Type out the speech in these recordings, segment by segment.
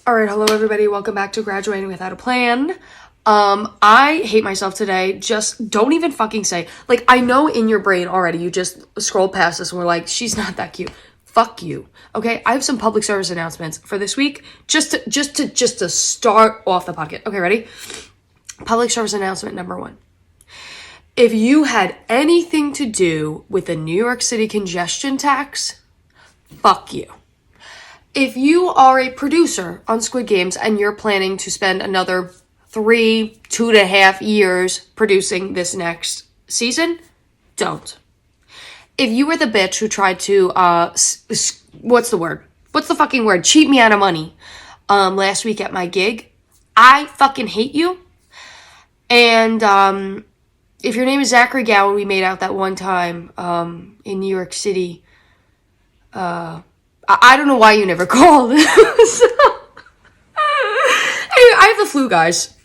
All right, hello everybody. Welcome back to Graduating Without a Plan. I hate myself today. Just don't even fucking say. Like, I know in your brain already you just scrolled past this and were like, she's not that cute. Fuck you. Okay, I have some public service announcements for this week just to start off the podcast. Okay, ready? Public service announcement number 1. If you had anything to do with the New York City congestion tax, fuck you. If you are a producer on Squid Games and you're planning to spend another 2.5 years producing this next season, don't. If you were the bitch who tried to, what's the word? What's the fucking word? Cheat me out of money last week at my gig, I fucking hate you. And if your name is Zachary Gowan, we made out that one time in New York City, I don't know why you never called. Anyway, I have the flu, guys.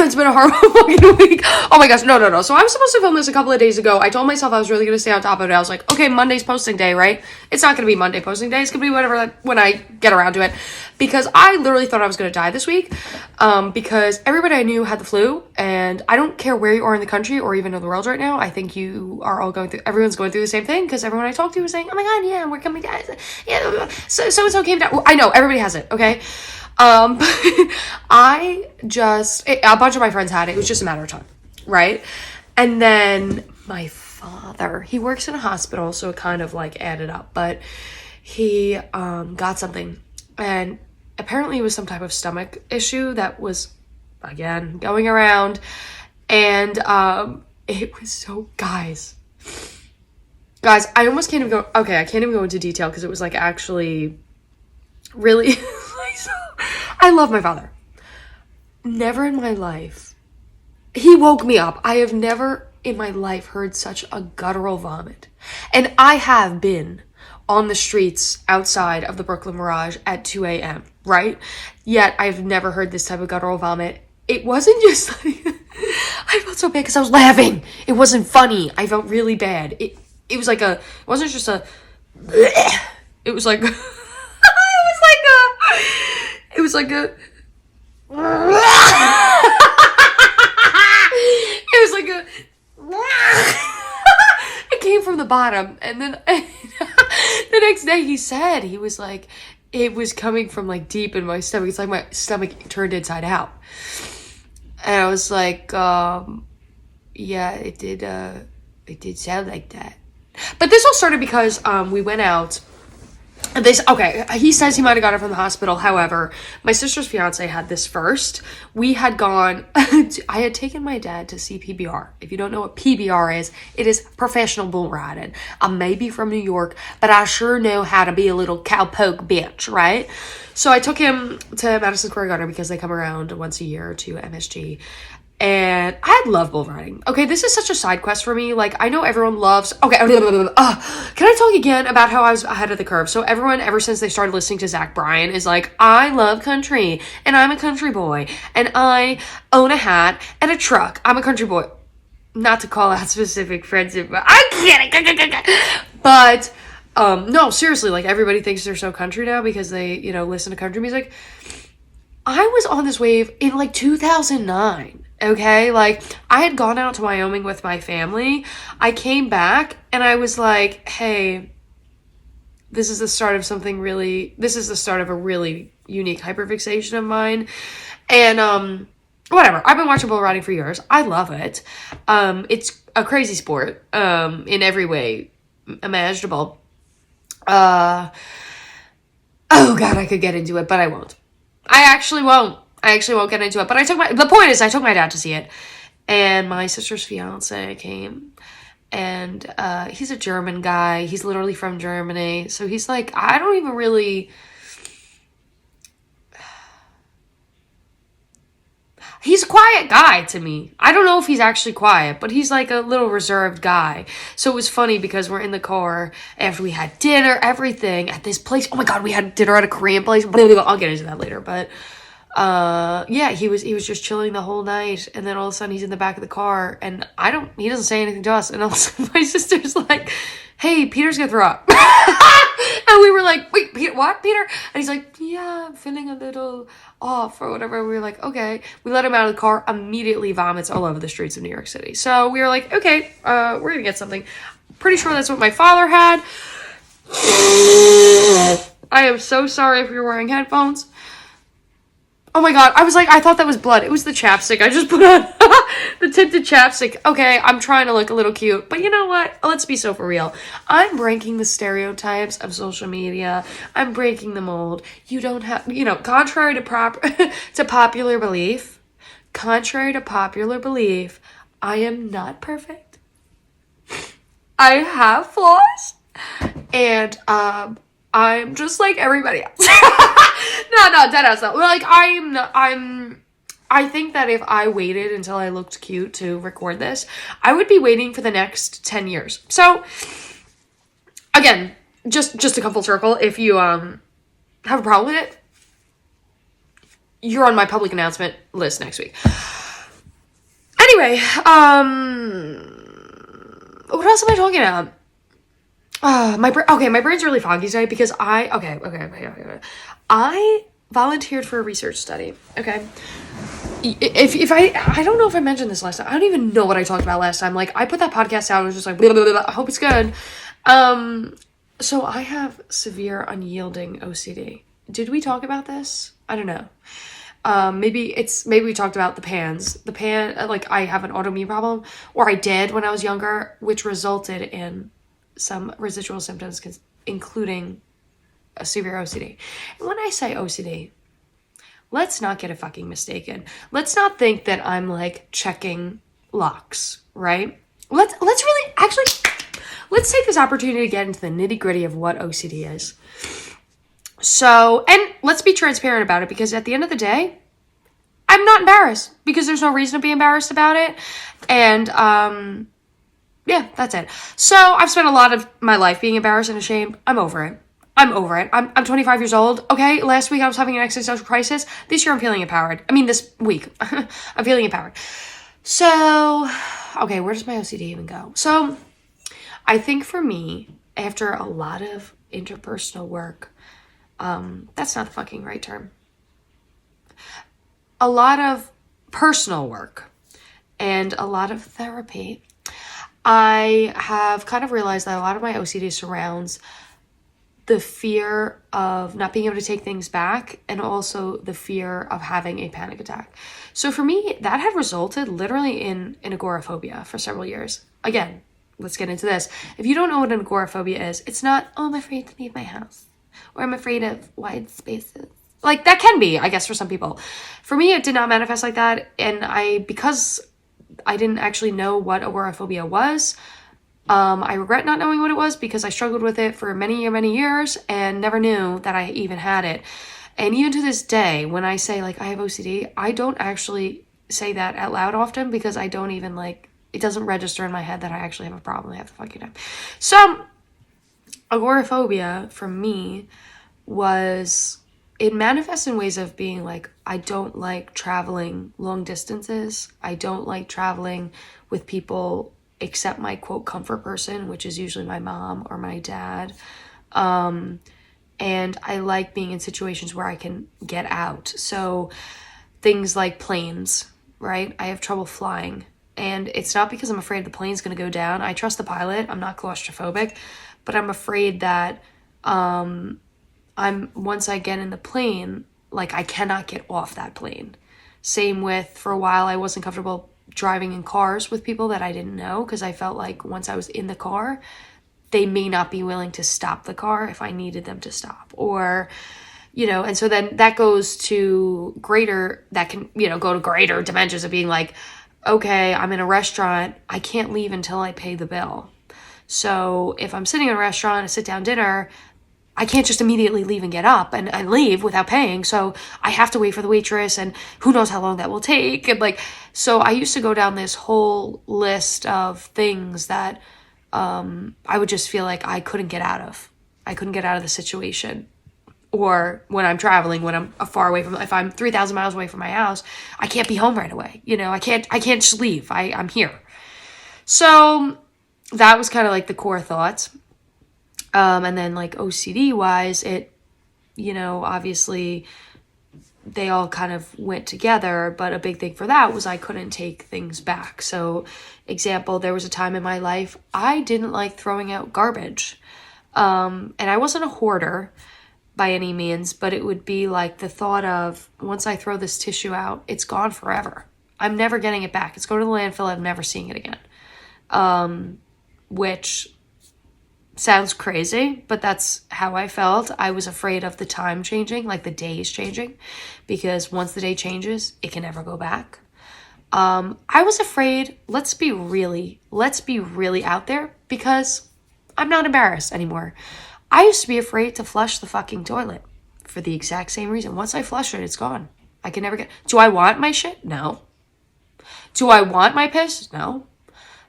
It's been a horrible fucking week. Oh my gosh, no. So I was supposed to film this a couple of days ago. I told myself I was really going to stay on top of it. I was like, okay, Monday's posting day, right? It's not going to be Monday posting day. It's going to be whatever when I get around to it. Because I literally thought I was going to die this week. Because everybody I knew had the flu. And I don't care where you are in the country or even in the world right now. I think you are all everyone's going through the same thing. Because everyone I talked to was saying, oh my God, yeah, we're coming down. Yeah, so-and-so came down. I know, everybody has it, okay? A bunch of my friends had it. It was just a matter of time, right? And then my father, he works in a hospital, so it kind of like added up, but he got something, and apparently it was some type of stomach issue that was, again, going around, and it was so, guys, I almost can't even go, okay, I can't even go into detail because it was like actually really I love my father. Never in my life. He woke me up. I have never in my life heard such a guttural vomit. And I have been on the streets outside of the Brooklyn Mirage at 2 a.m., right? Yet I've never heard this type of guttural vomit. It wasn't just like, I felt so bad because I was laughing. It wasn't funny. I felt really bad. It was like it wasn't just a, it was like, it was like a, it was like a, it came from the bottom, and then the next day he said, he was like, it was coming from like deep in my stomach. It's like my stomach turned inside out. And I was like, yeah, it did sound like that. But this all started because we went out. Okay, he says he might have got it from the hospital. However, my sister's fiance had this first. We had gone, I had taken my dad to see PBR. If you don't know what PBR is, it is professional bull riding. I may be from New York, but I sure know how to be a little cowpoke bitch, right? So I took him to Madison Square Garden because they come around once a year to MSG. And I love bull riding. Okay, this is such a side quest for me. Like, I know everyone loves... Okay, can I talk again about how I was ahead of the curve? So everyone, ever since they started listening to Zach Bryan, is like, I love country, and I'm a country boy, and I own a hat and a truck. I'm a country boy. Not to call out specific friends, but I'm kidding. But, no, seriously, like, everybody thinks they're so country now because they, listen to country music. I was on this wave in, like, 2009. Okay, like, I had gone out to Wyoming with my family. I came back and I was like, hey, this is the start of a really unique hyperfixation of mine. And, whatever. I've been watching bull riding for years. I love it. It's a crazy sport, in every way imaginable. Oh God, I could get into it, but I won't. I actually won't get into it, but the point is I took my dad to see it, and my sister's fiance came, and he's a German guy. He's literally from Germany, so he's like, I don't even really, he's a quiet guy to me. I don't know if he's actually quiet, but he's like a little reserved guy. So it was funny because we're in the car after we had dinner, everything at this place. Oh my God, we had dinner at a Korean place. I'll get into that later, but yeah, he was just chilling the whole night, and then all of a sudden he's in the back of the car, and he doesn't say anything to us, and all of a sudden my sister's like, hey, Peter's gonna throw up. And we were like, wait, Peter, what, Peter? And he's like, yeah, I'm feeling a little off or whatever. We were like, okay. We let him out of the car, immediately vomits all over the streets of New York City. So we were like, okay, we're going to get something. Pretty sure that's what my father had. I am so sorry if you're wearing headphones. Oh my god, I was like, I thought that was blood. It was the chapstick. I just put on the tinted chapstick. Okay, I'm trying to look a little cute. But you know what? Let's be so for real. I'm breaking the stereotypes of social media. I'm breaking the mold. You don't have, contrary to to popular belief, I am not perfect. I have flaws. And I'm just like everybody else. No, dead ass though. Like, I think that if I waited until I looked cute to record this, I would be waiting for the next 10 years. So, again, just to come full circle, if you have a problem with it, you're on my public announcement list next week. Anyway, what else am I talking about? My brain's really foggy today because I volunteered for a research study. Okay. If I don't know if I mentioned this last time. I don't even know what I talked about last time. Like, I put that podcast out and was just like, blah, blah, blah, I hope it's good. So I have severe unyielding OCD. Did we talk about this? I don't know. Maybe we talked about the pans. Like, I have an autoimmune problem, or I did when I was younger, which resulted in some residual symptoms, including a severe OCD. And when I say OCD, let's not get it fucking mistaken. Let's not think that I'm like checking locks, right? Let's take this opportunity to get into the nitty-gritty of what OCD is. So, and let's be transparent about it, because at the end of the day, I'm not embarrassed, because there's no reason to be embarrassed about it. And, yeah, that's it. So I've spent a lot of my life being embarrassed and ashamed. I'm over it. I'm 25 years old. Okay. Last week I was having an existential crisis. This year I'm feeling empowered. I mean, this week I'm feeling empowered. So, okay, where does my OCD even go? So I think for me, after a lot of interpersonal work, that's not the fucking right term. A lot of personal work and a lot of therapy, I have kind of realized that a lot of my OCD surrounds the fear of not being able to take things back, and also the fear of having a panic attack. So for me, that had resulted literally in agoraphobia for several years. Again, let's get into this. If you don't know what an agoraphobia is, it's not, oh, I'm afraid to leave my house, or I'm afraid of wide spaces. Like, that can be, I guess, for some people. For me, it did not manifest like that, and because I didn't actually know what agoraphobia was, I regret not knowing what it was, because I struggled with it for many years and never knew that I even had it. And even to this day, when I say, like, I have OCD, I don't actually say that out loud often, because I don't even, like, it doesn't register in my head that I actually have a problem half the fucking time. So, agoraphobia for me was, it manifests in ways of being like, I don't like traveling long distances. I don't like traveling with people except my quote comfort person, which is usually my mom or my dad. And I like being in situations where I can get out. So things like planes, right? I have trouble flying. And it's not because I'm afraid the plane's going to go down. I trust the pilot. I'm not claustrophobic. But I'm afraid that once I get in the plane, like, I cannot get off that plane. Same with, for a while, I wasn't comfortable driving in cars with people that I didn't know, because I felt like once I was in the car, they may not be willing to stop the car if I needed them to stop, or, and so then that goes to greater dimensions of being like, okay, I'm in a restaurant, I can't leave until I pay the bill. So if I'm sitting in a restaurant, a sit-down dinner, I can't just immediately leave and get up and leave without paying. So I have to wait for the waitress, and who knows how long that will take. And so I used to go down this whole list of things that I would just feel like I couldn't get out of. I couldn't get out of the situation. Or when I'm traveling, when I'm far away if I'm 3,000 miles away from my house, I can't be home right away. I can't just leave. I'm here. So that was kind of like the core thoughts. And then like OCD wise, it, you know, obviously they all kind of went together, but a big thing for that was I couldn't take things back. So example, there was a time in my life I didn't like throwing out garbage. And I wasn't a hoarder by any means, but it would be like the thought of, once I throw this tissue out, it's gone forever. I'm never getting it back. It's going to the landfill. I'm never seeing it again. Which sounds crazy, but that's how I felt. I was afraid of the time changing, like the days changing, because once the day changes, it can never go back. I was afraid, let's be really out there, because I'm not embarrassed anymore. I used to be afraid to flush the fucking toilet for the exact same reason. Once I flush it, it's gone. I can never get... Do I want my shit? No. Do I want my piss? No.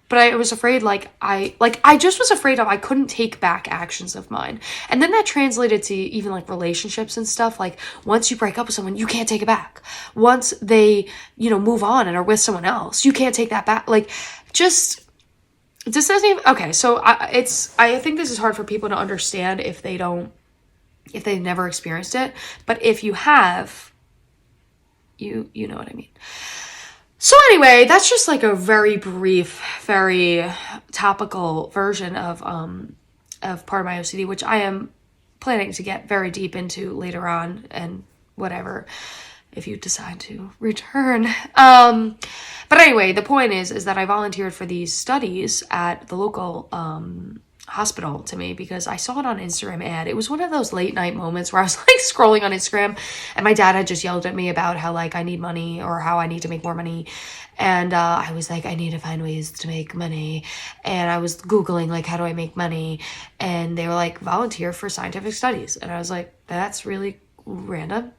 But I was afraid, I just was afraid of, I couldn't take back actions of mine. And then that translated to even, like, relationships and stuff. Like, once you break up with someone, you can't take it back. Once they, you know, move on and are with someone else, you can't take that back. Like, just, this doesn't even, okay, so I think this is hard for people to understand if they've never experienced it. But if you have, you know what I mean. So anyway, that's just like a very brief, very topical version of part of my OCD, which I am planning to get very deep into later on, and whatever, if you decide to return. But anyway, the point is that I volunteered for these studies at the local hospital to me, because I saw it on Instagram ad. It was one of those late night moments where I was like scrolling on Instagram, and my dad had just yelled at me about how like I need money, or how I need to make more money. And I was like, I need to find ways to make money. And I was Googling like, how do I make money? And they were like, volunteer for scientific studies. And I was like, that's really random.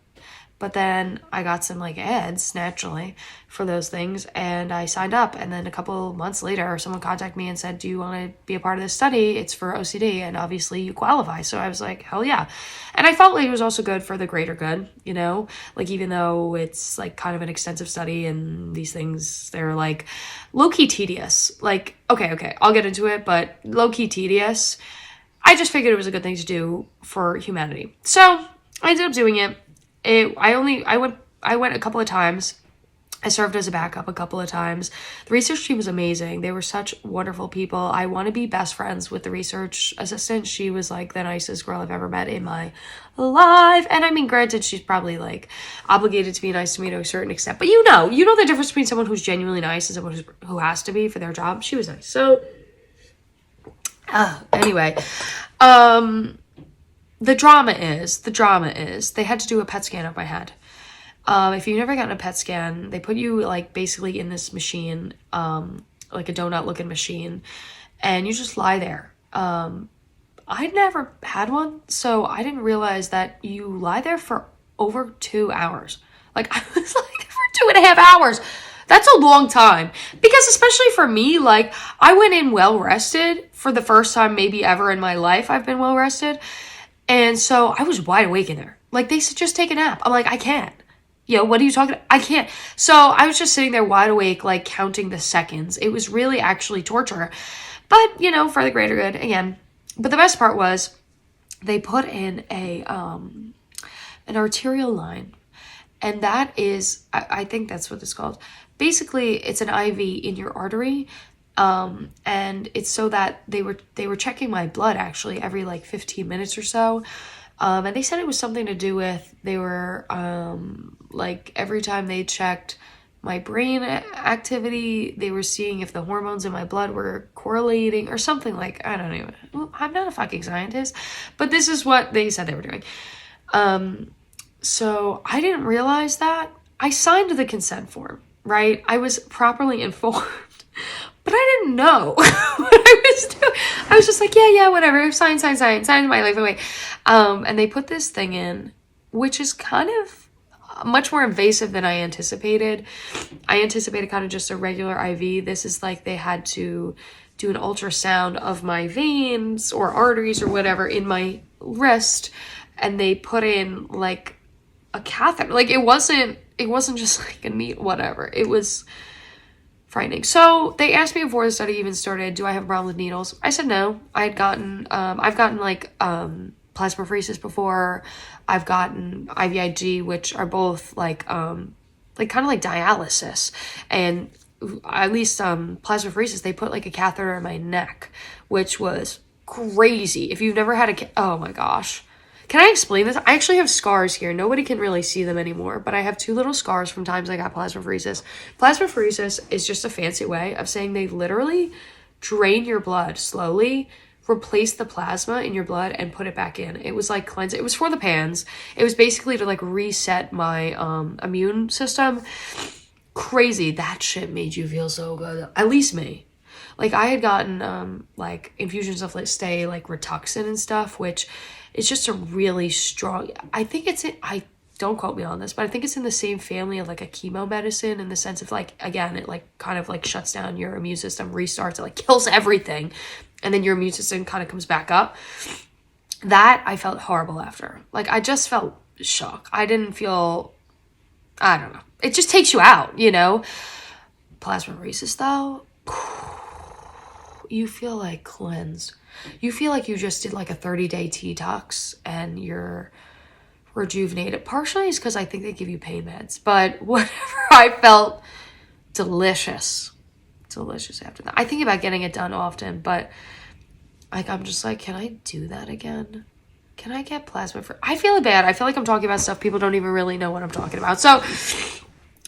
But then I got some like ads naturally for those things, and I signed up. And then a couple months later, someone contacted me and said, do you want to be a part of this study? It's for OCD, and obviously you qualify. So I was like, hell yeah. And I felt like it was also good for the greater good, you know, like even though it's like kind of an extensive study and these things, they're like low-key tedious. Like, okay, I'll get into it, but low-key tedious. I just figured it was a good thing to do for humanity. So I ended up doing it. I went a couple of times. I served as a backup a couple of times. The research team was amazing. They were such wonderful people. I want to be best friends with the research assistant. She was like the nicest girl I've ever met in my life. And I mean, granted, she's probably like obligated to be nice to me to a certain extent. But you know the difference between someone who's genuinely nice and someone who has to be for their job. She was nice. So, anyway, The drama is they had to do a PET scan of my head. If you've never gotten a PET scan, they put you like basically in this machine, like a donut looking machine, and you just lie there. I'd never had one, so I didn't realize that you lie there for over 2 hours. Like I was like for 2.5 hours. That's a long time, because especially for me, like I went in well rested for the first time maybe ever in my life. I've been well rested. And so I was wide awake in there. Like, they said, just take a nap. I'm like, I can't. Yo, what are you talking about? I can't. So I was just sitting there wide awake, like, counting the seconds. It was really actually torture. But, you know, for the greater good, again. But the best part was they put in an arterial line. And that is, I think that's what it's called. Basically, it's an IV in your artery. And it's so that they were checking my blood actually every like 15 minutes or so. And they said it was something to do with, they were, like every time they checked my brain activity, they were seeing if the hormones in my blood were correlating or something like, I don't know. I'm not a fucking scientist, but this is what they said they were doing. So I didn't realize that. I signed the consent form, right? I was properly informed. But I didn't know what I was doing. I was just like, yeah, whatever. Sign my life away. And they put this thing in, which is kind of much more invasive than I anticipated. I anticipated kind of just a regular IV. This is like they had to do an ultrasound of my veins or arteries or whatever in my wrist. And they put in like a catheter. Like it wasn't just like a neat whatever. It was frightening. So they asked me before the study even started, do I have a problem with needles? I said no. I've gotten like plasmapheresis before. I've gotten IVIG, which are both like kind of like dialysis. And at least plasmapheresis, they put like a catheter in my neck, which was crazy. If you've never had oh my gosh. Can I explain this? I actually have scars here. Nobody can really see them anymore, but I have 2 little scars from times I got plasmapheresis. Plasmapheresis is just a fancy way of saying they literally drain your blood slowly, replace the plasma in your blood, and put it back in. It was like cleanse. It was for the pans. It was basically to like reset my immune system. Crazy. That shit made you feel so good. At least me. Like I had gotten like infusions of like Rituxan and stuff, which it's just a really strong, I think I don't quote me on this, but I think it's in the same family of like a chemo medicine, in the sense of like, again, it like kind of like shuts down your immune system, restarts, it like kills everything, and then your immune system kind of comes back up. That I felt horrible after. Like I just felt shock. I didn't feel, I don't know. It just takes you out, you know? Plasmapheresis though, you feel like cleansed. You feel like you just did like a 30-day detox and you're rejuvenated. Partially is because I think they give you pain meds, but whatever, I felt delicious. Delicious after that. I think about getting it done often, but like I'm just like, can I do that again? Can I get plasma for? I feel bad. I feel like I'm talking about stuff people don't even really know what I'm talking about. So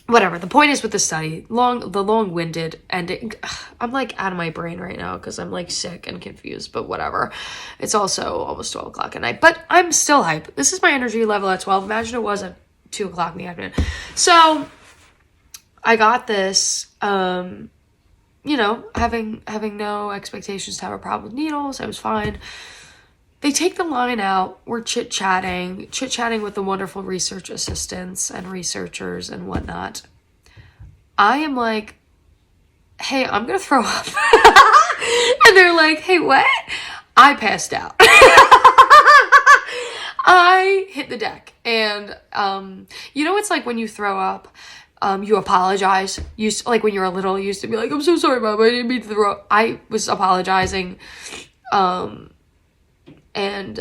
whatever. The point is with the study, the long-winded ending. I'm like out of my brain right now because I'm like sick and confused, but whatever. It's also almost 12 o'clock at night, but I'm still hype. This is my energy level at 12. Imagine it was at 2 o'clock in the afternoon. So I got this, you know, having no expectations to have a problem with needles. I was fine. They take the line out. We're chit-chatting with the wonderful research assistants and researchers and whatnot. I am like, hey, I'm going to throw up. And they're like, hey, what? I passed out. I hit the deck. And, you know, it's like when you throw up, you apologize. Like when you were little, you used to be like, I'm so sorry, Mom, I didn't mean to throw up. I was apologizing. And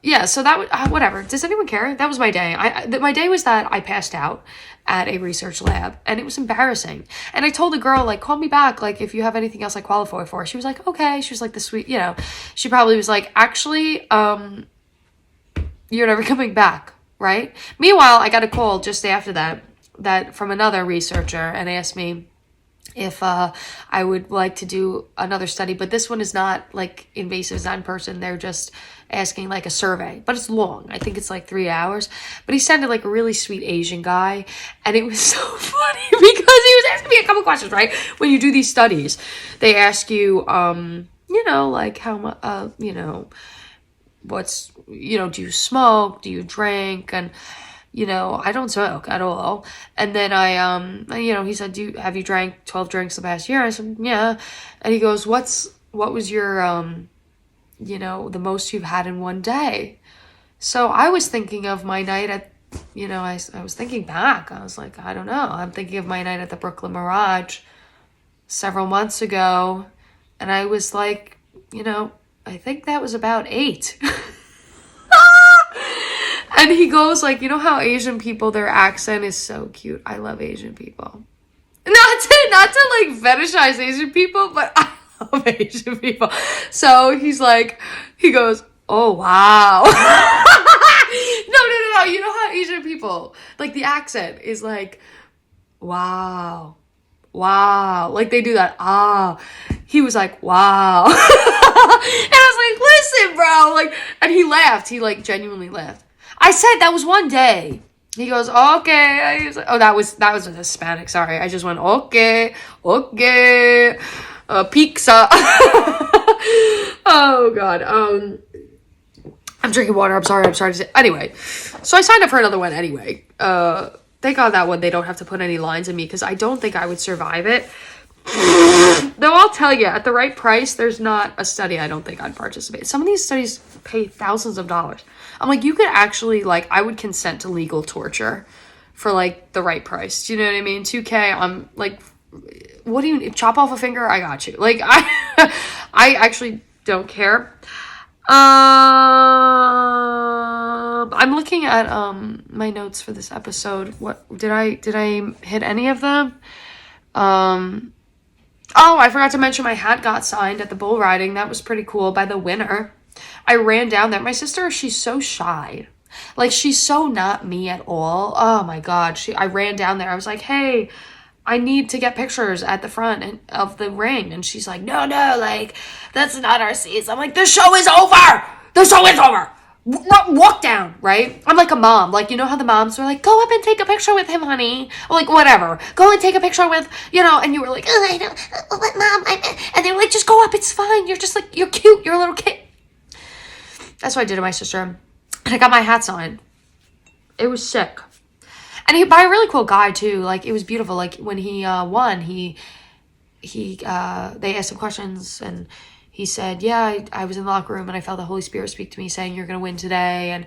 yeah, so that would whatever. Does anyone care? That was my day. My day was that I passed out at a research lab, and it was embarrassing. And I told the girl, like, call me back, like, if you have anything else I qualify for. She was like, okay. She was like the sweet, you know. She probably was like, actually, you're never coming back, right? Meanwhile, I got a call just after that from another researcher, and asked me if I would like to do another study, but this one is not like invasive, it's not in person. They're just asking like a survey, but it's long. I think it's like 3 hours, but he sounded like a really sweet Asian guy. And it was so funny because he was asking me a couple questions, right? When you do these studies, they ask you, you know, like how much, you know, what's, you know, do you smoke? Do you drink? And you know, I don't smoke at all. And then you know, he said, have you drank 12 drinks the past year? I said, yeah. And he goes, what was your, you know, the most you've had in one day? So I was thinking of my night at, you know, I was thinking back. I was like, I don't know. I'm thinking of my night at the Brooklyn Mirage several months ago. And I was like, you know, I think that was about 8. And he goes like, you know how Asian people, their accent is so cute. I love Asian people. Not to like fetishize Asian people, but I love Asian people. So he goes, oh, wow. No. You know how Asian people, like the accent is like, wow. Like they do that. Ah. He was like, wow. And I was like, listen, bro. Like, and he laughed. He like genuinely laughed. I said that was one day. He goes, okay. I was like, oh, that was a Hispanic. Sorry. I just went, okay. Pizza. Oh, God. I'm drinking water. I'm sorry to say. Anyway, so I signed up for another one anyway. Thank God that one, they don't have to put any lines in me because I don't think I would survive it. Though I'll tell you, at the right price, there's not a study I don't think I'd participate. Some of these studies pay thousands of dollars. I'm like, you could actually, like, I would consent to legal torture for, like, the right price. Do you know what I mean? $2K, I'm, like, what do you chop off a finger? I got you. Like, I actually don't care. I'm looking at my notes for this episode. What did I hit any of them? Oh, I forgot to mention my hat got signed at the bull riding. That was pretty cool by the winner. I ran down there. My sister, she's so shy. Like, she's so not me at all. Oh my God. I ran down there. I was like, hey, I need to get pictures at the front of the ring. And she's like, no, like, that's not our seats. I'm like, the show is over. The show is over. Walk down, right? I'm like a mom. Like, you know how the moms were like, go up and take a picture with him, honey. Or like, whatever. Go and take a picture with, and you were like, oh, I don't, what, mom? And they were like, just go up. It's fine. You're just like, you're cute. You're a little kid. That's what I did to my sister. And I got my hat signed. It was sick. And by a really cool guy, too. Like, it was beautiful. Like, when he won, they asked him questions, and he said, yeah, I was in the locker room, and I felt the Holy Spirit speak to me saying, you're going to win today. And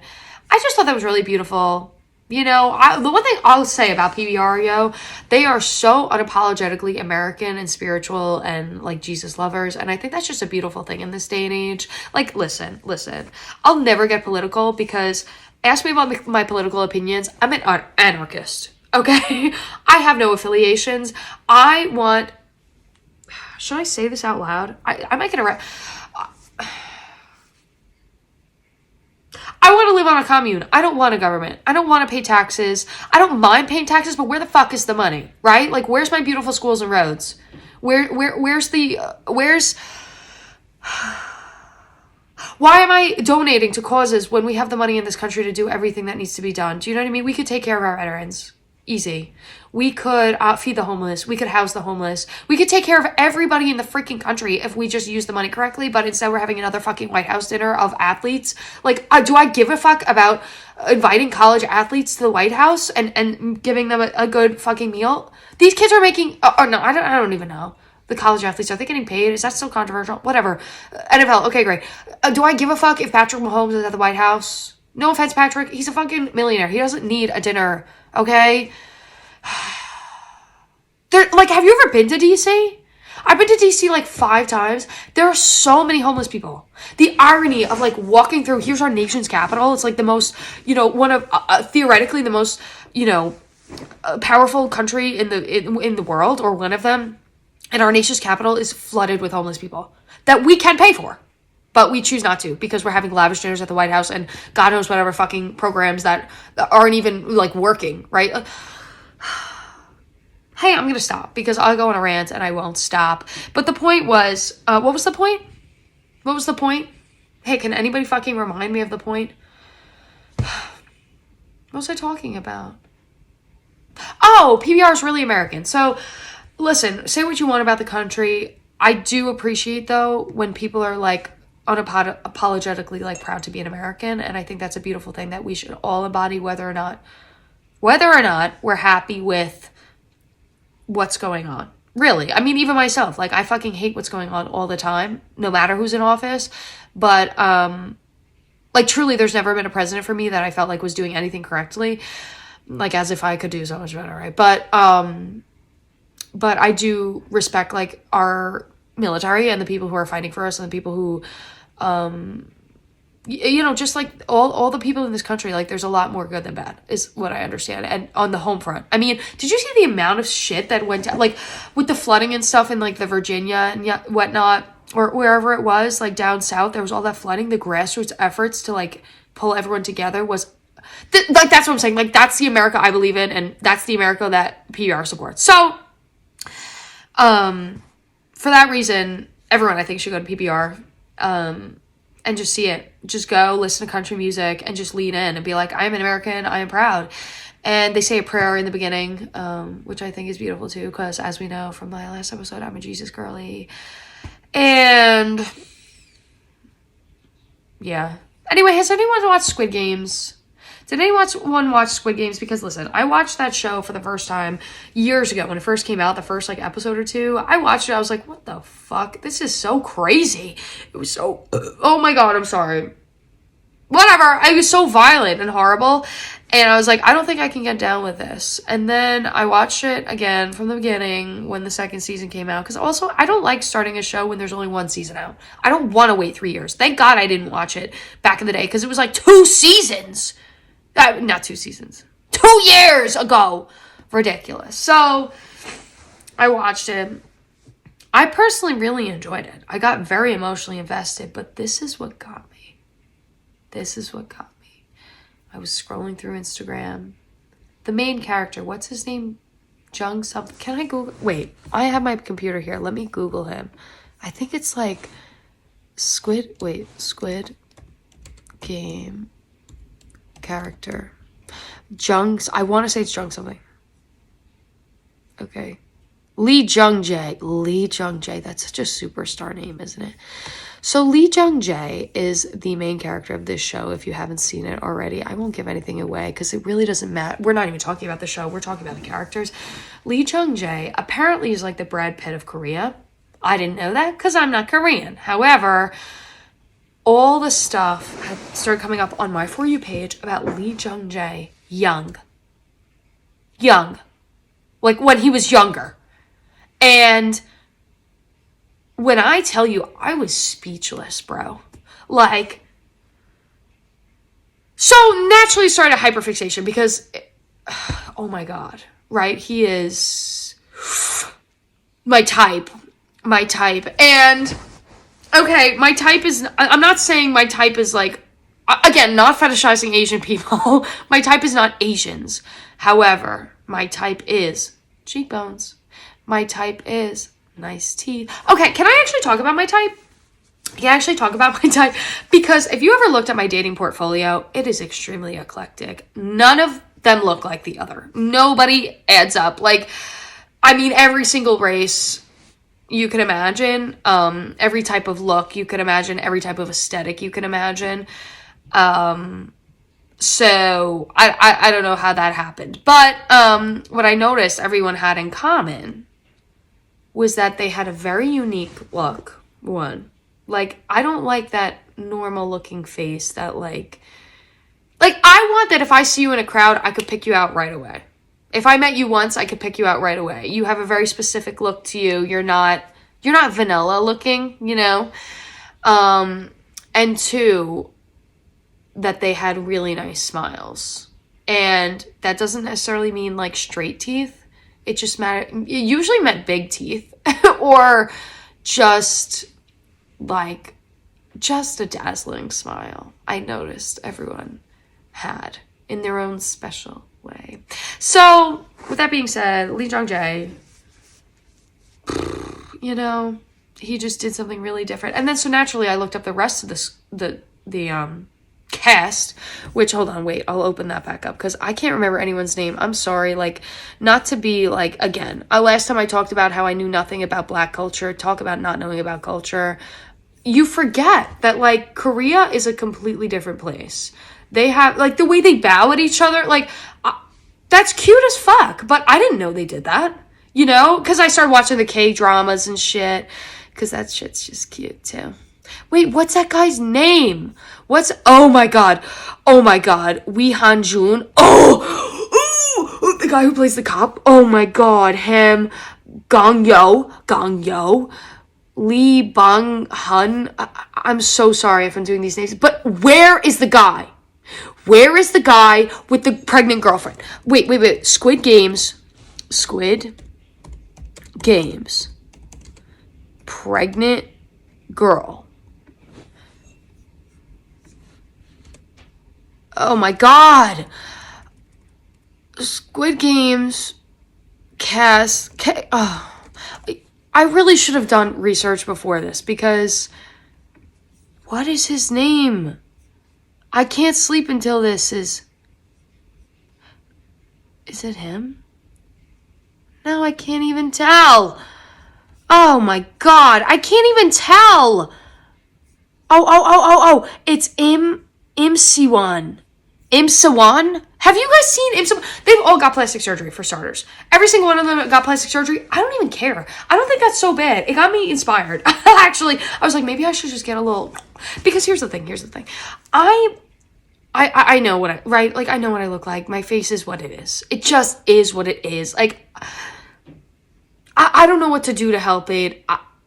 I just thought that was really beautiful. The one thing I'll say about PBR, they are so unapologetically American and spiritual and, like, Jesus lovers. And I think that's just a beautiful thing in this day and age. Like, listen. I'll never get political because ask me about my political opinions. I'm an anarchist, okay? I have no affiliations. Should I say this out loud? I might get arrested. I want to live on a commune. I don't want a government. I don't want to pay taxes. I don't mind paying taxes, but where the fuck is the money, right? Like, where's my beautiful schools and roads? Where's why am I donating to causes when we have the money in this country to do everything that needs to be done? Do you know what I mean? We could take care of our veterans. Easy. We could feed the homeless. We could house the homeless. We could take care of everybody in the freaking country if we just use the money correctly, but instead we're having another fucking White House dinner of athletes. Like, do I give a fuck about inviting college athletes to the White House and giving them a good fucking meal? These kids are making, no, I don't even know. The college athletes, are they getting paid? Is that still controversial? Whatever. NFL, okay, great. Do I give a fuck if Patrick Mahomes is at the White House? No offense, Patrick. He's a fucking millionaire. He doesn't need a dinner, okay? Have you ever been to DC? I've been to DC like 5 times. There are so many homeless people. The irony of like walking through, here's our nation's capital. It's like the most, one of, theoretically the most, powerful country in the world, or one of them. And our nation's capital is flooded with homeless people that we can pay for. But we choose not to because we're having lavish dinners at the White House and God knows whatever fucking programs that aren't even like working, right? Hey, I'm going to stop because I'll go on a rant and I won't stop. But the point was, what was the point? What was the point? Hey, can anybody fucking remind me of the point? What was I talking about? Oh, PBR is really American. So listen, say what you want about the country. I do appreciate though when people are like unapologetically like proud to be an American, and I think that's a beautiful thing that we should all embody, whether or not we're happy with what's going on. Really, I mean, even myself, like, I fucking hate what's going on all the time, no matter who's in office. But like, truly, there's never been a president for me that I felt like was doing anything correctly, like as if I could do so much better, right? But I do respect like our military and the people who are fighting for us and the people who just like all the people in this country. Like, there's a lot more good than bad is what I understand. And on the home front, I mean, did you see the amount of shit that went down, like with the flooding and stuff in like the Virginia and whatnot, or wherever it was, like down south, there was all that flooding. The grassroots efforts to like pull everyone together was like, that's what I'm saying. Like, that's the America I believe in, and that's the America that PBR supports. So for that reason, everyone I think should go to PBR and just see it. Just go listen to country music and just lean in and be like, I am an American, I am proud. And they say a prayer in the beginning, which I think is beautiful too, because as we know from my last episode, I'm a Jesus girly. And yeah. Anyway, has anyone watched Squid Games? Did anyone watch Squid Games? Because listen, I watched that show for the first time years ago when it first came out, the first like episode or two. I watched it. I was like, what the fuck? This is so crazy. It was so, oh my God, I'm sorry. Whatever. It was so violent and horrible. And I was like, I don't think I can get down with this. And then I watched it again from the beginning when the second season came out. Because also, I don't like starting a show when there's only one season out. I don't want to wait 3 years. Thank God I didn't watch it back in the day. Because it was like 2 seasons. Not 2 seasons. 2 years ago. Ridiculous. So, I watched it. I personally really enjoyed it. I got very emotionally invested. But this is what got me. This is what got me. I was scrolling through Instagram. The main character, what's his name? Jung something. Can I Google? Wait, I have my computer here. Let me Google him. I think it's like Squid Game character. I want to say it's Jung something. Okay. Lee Jung-jae. That's such a superstar name, isn't it? So Lee Jung-jae is the main character of this show. If you haven't seen it already, I won't give anything away because it really doesn't matter. We're not even talking about the show. We're talking about the characters. Lee Jung-jae apparently is like the Brad Pitt of Korea. I didn't know that because I'm not Korean. However, all the stuff had started coming up on my For You page about Lee Jung-jae young. Like when he was younger. And when I tell you, I was speechless, bro. Like, so naturally started hyperfixation because, oh my God, right? He is my type. And, okay, my type is, I'm not saying my type is like, again, not fetishizing Asian people. My type is not Asians. However, my type is cheekbones. My type is nice teeth. Okay, can I actually talk about my type? Because if you ever looked at my dating portfolio, it is extremely eclectic. None of them look like the other. Nobody adds up. Like, I mean, every single race you can imagine, every type of look you can imagine, every type of aesthetic you can imagine. So I don't know how that happened. But what I noticed everyone had in common was that they had a very unique look. One, like, I don't like that normal looking face that like I want that if I see you in a crowd, I could pick you out right away. If I met you once, I could pick you out right away. You have a very specific look to you. You're not vanilla looking, you know? And two, that they had really nice smiles. And that doesn't necessarily mean like straight teeth. It usually meant big teeth or just a dazzling smile. I noticed everyone had in their own special way. So with that being said, Lee Jung-jae, you know, he just did something really different. And then so naturally I looked up the rest of the cast, which, hold on, wait, I'll open that back up because I can't remember anyone's name. I'm sorry, like, not to be like, again, last time I talked about how I knew nothing about Black culture, talk about not knowing about culture, you forget that like Korea is a completely different place. They have like the way they bow at each other, like that's cute as fuck, but I didn't know they did that, you know, because I started watching the K-dramas and shit, because that shit's just cute too. Wait, what's that guy's name? Oh my god, Wee Han-jun. Oh, the guy who plays the cop. Oh my god, him. Gang Yo, Lee Bang-hun. I'm so sorry if I'm doing these names, but where is the guy? Where is the guy with the pregnant girlfriend? Wait. Squid Games. Pregnant girl. Oh my god. Squid Games cast. I really should have done research before this because what is his name? I can't sleep until this is it him? No, I can't even tell. Oh my god, I can't even tell. Oh, it's Im Siwan. Im Sawan? Have you guys seen Im Sawan? They've all got plastic surgery, for starters. Every single one of them got plastic surgery. I don't even care. I don't think that's so bad. It got me inspired. Actually, I was like, maybe I should just get a little... Because here's the thing. I know what right? Like, I know what I look like. My face is what it is. It just is what it is. Like, I don't know what to do to help it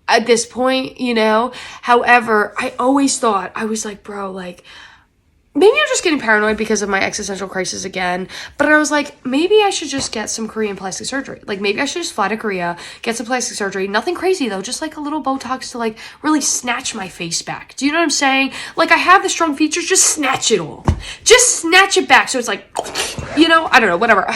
at this point, you know? However, I always thought, I was like, bro, like, maybe I'm just getting paranoid because of my existential crisis again. But I was like, maybe I should just get some Korean plastic surgery. Like, maybe I should just fly to Korea, get some plastic surgery. Nothing crazy, though. Just, like, a little Botox to, like, really snatch my face back. Do you know what I'm saying? Like, I have the strong features. Just snatch it all. Just snatch it back. So it's like, you know? I don't know. Whatever.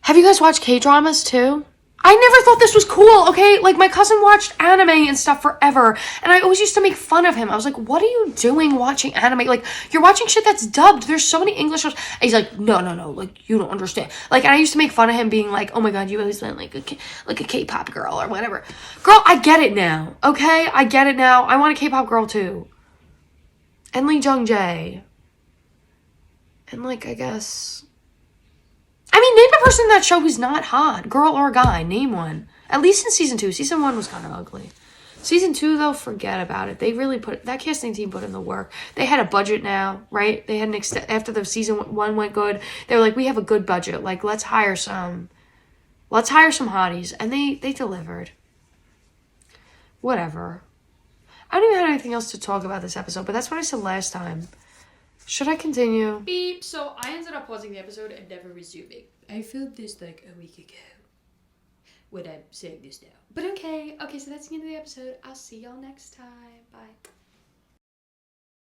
Have you guys watched K-dramas, too? I never thought this was cool, okay? Like, my cousin watched anime and stuff forever, and I always used to make fun of him. I was like, what are you doing watching anime? Like, you're watching shit that's dubbed. There's so many English shows. And he's like, no, like, you don't understand. Like, and I used to make fun of him being like, oh my god, you always went like a K-pop girl or whatever. Girl, I get it now, okay? I get it now. I want a K-pop girl, too. And Lee Jung-jae. And, like, I guess... I mean, name a person in that show who's not hot. Girl or guy. Name one. At least in season 2. Season 1 was kind of ugly. Season 2, though, forget about it. They really that casting team put in the work. They had a budget now, right? They had an after the season 1 went good, they were like, we have a good budget. Like, let's hire some hotties. And they delivered. Whatever. I don't even have anything else to talk about this episode, but that's what I said last time. Should I continue? Beep. So I ended up pausing the episode and never resuming. I filmed this like a week ago when I'm saying this now. But okay, so that's the end of the episode. I'll see y'all next time. Bye.